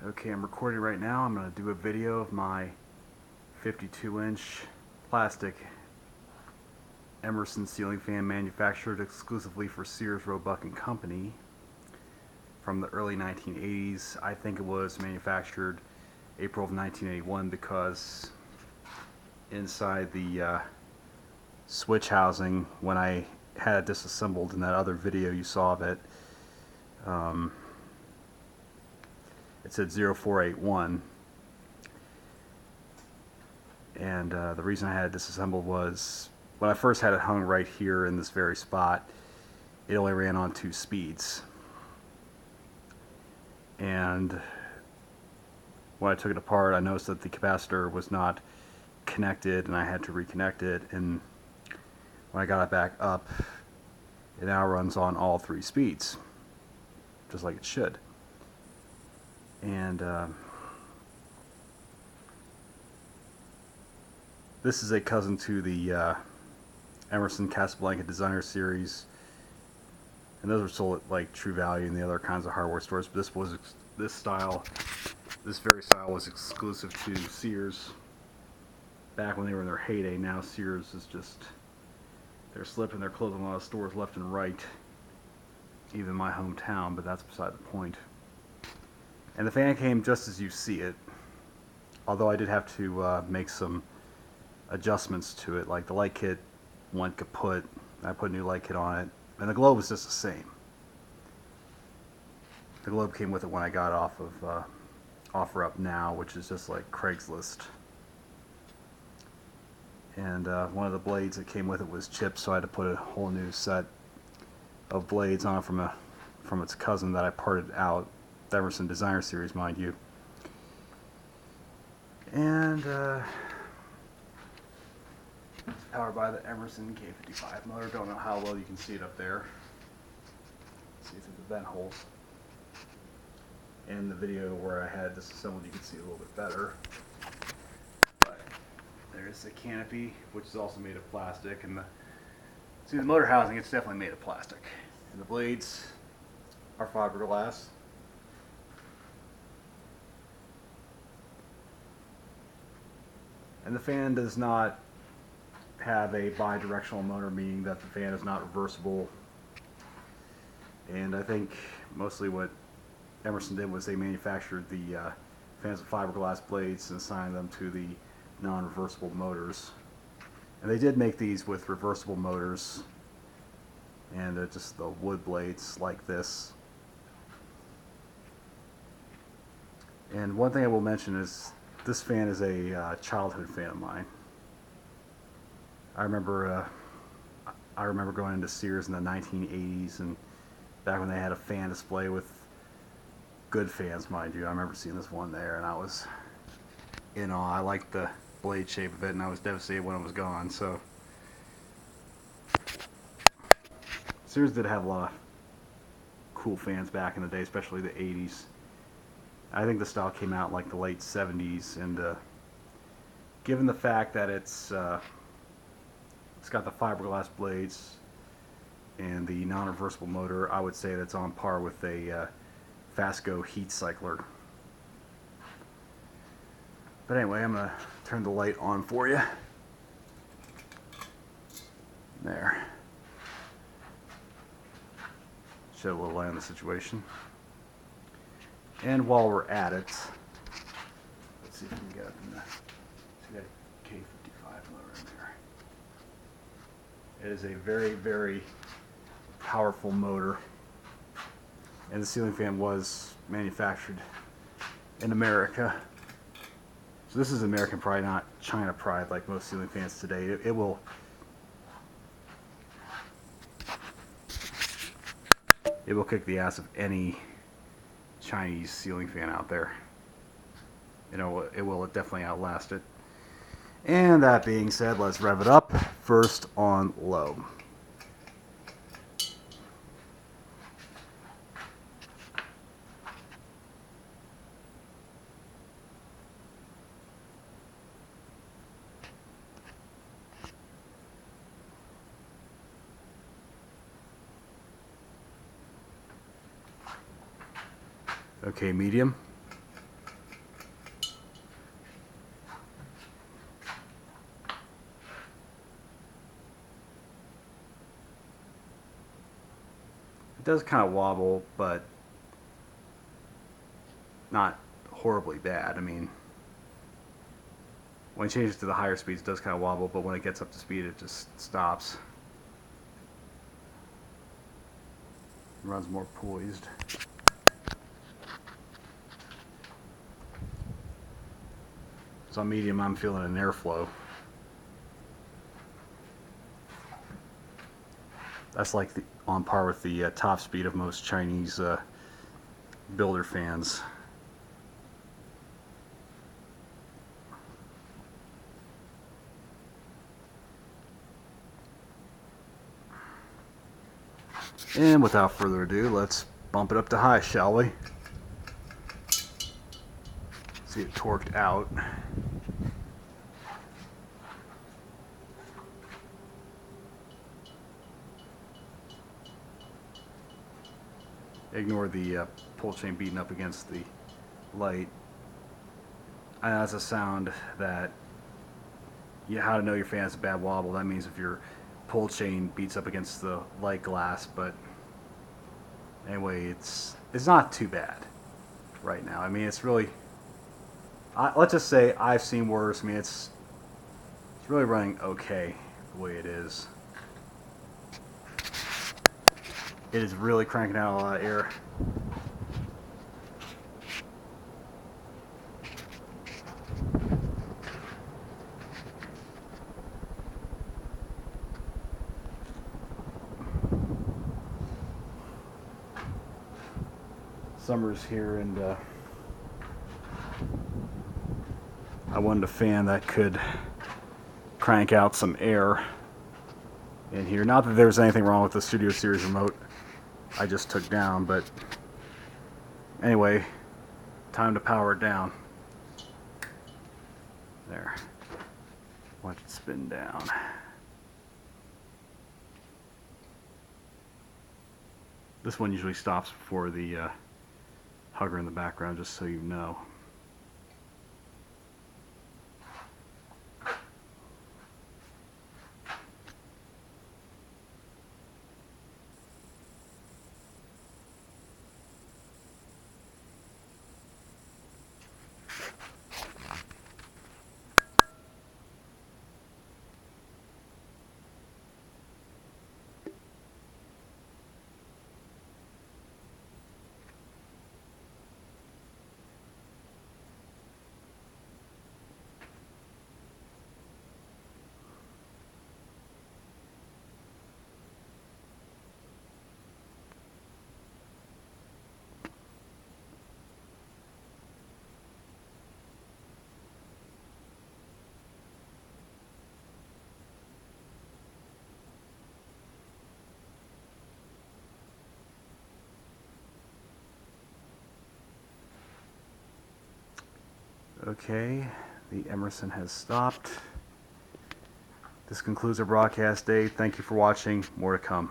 Okay, I'm recording right now. I'm going to do a video of my 52-inch plastic Emerson ceiling fan manufactured exclusively for Sears Roebuck and Company from the early 1980s. I think it was manufactured April of 1981 because inside the switch housing, when I had it disassembled in that other video you saw of it, it said 0481, and the reason I had it disassembled was when I first had it hung right here in this very spot, it only ran on 2 speeds, and when I took it apart I noticed that the capacitor was not connected and I had to reconnect it, and when I got it back up it now runs on all 3 speeds just like it should. And this is a cousin to the Emerson Casablanca Designer Series, and those are sold at like True Value and the other kinds of hardware stores. But this very style was exclusive to Sears back when they were in their heyday. Now Sears is just, they're slipping, they're closing a lot of stores left and right, even in my hometown, but that's beside the point. And the fan came just as you see it, although I did have to make some adjustments to it. Like the light kit went kaput, I put a new light kit on it, and the globe was just the same. The globe came with it when I got off of OfferUp Now, which is just like Craigslist. And one of the blades that came with it was chipped, so I had to put a whole new set of blades on from its cousin that I parted out. The Emerson Designer Series, mind you. And it's powered by the Emerson K55 motor. Don't know how well you can see it up there. See through the vent holes. In the video where I had this assembled, you can see it a little bit better. But there's the canopy, which is also made of plastic, and the motor housing, it's definitely made of plastic. And the blades are fiberglass. And the fan does not have a bi-directional motor, meaning that the fan is not reversible. And I think mostly what Emerson did was they manufactured the fans with fiberglass blades and assigned them to the non-reversible motors. And they did make these with reversible motors, and just the wood blades like this. And one thing I will mention is this fan is a childhood fan of mine. I remember going into Sears in the 1980s, and back when they had a fan display with good fans, mind you. I remember seeing this one there, and I was in awe. I liked the blade shape of it, and I was devastated when it was gone. So Sears did have a lot of cool fans back in the day, especially the 80s. I think the style came out in like the late 70s, and given the fact that it's got the fiberglass blades and the non-reversible motor, I would say that's on par with a Fast-Go heat cycler. But anyway, I'm going to turn the light on for you. There. Shed a little light on the situation. And while we're at it, let's see if we can get up in the, see that K55 motor in there. It is a very, very powerful motor, and the ceiling fan was manufactured in America. So this is American pride, not China pride like most ceiling fans today. It will kick the ass of any Chinese ceiling fan out there. You know, it will definitely outlast it. And that being said, let's rev it up. First on low. Okay, medium. does kind of wobble, but not horribly bad. I mean, when it changes to the higher speeds, it does kind of wobble, but when it gets up to speed, it just stops. It runs more poised. So on medium, I'm feeling an airflow. That's like on par with the top speed of most Chinese builder fans. And without further ado, let's bump it up to high, shall we? See it torqued out. Ignore the pull chain beating up against the light. And that's a sound that, how to know your fan has a bad wobble. That means if your pull chain beats up against the light glass. But anyway, it's not too bad right now. I mean, it's really, let's just say I've seen worse. I mean, it's really running okay the way it is. It is really cranking out a lot of air. Summer's here, and I wanted a fan that could crank out some air in here. Not that there's anything wrong with the Studio Series remote I just took down, but anyway, time to power it down. There. Watch it spin down. This one usually stops before the hugger in the background, just so you know. Okay, the Emerson has stopped. This concludes our broadcast day. Thank you for watching. More to come.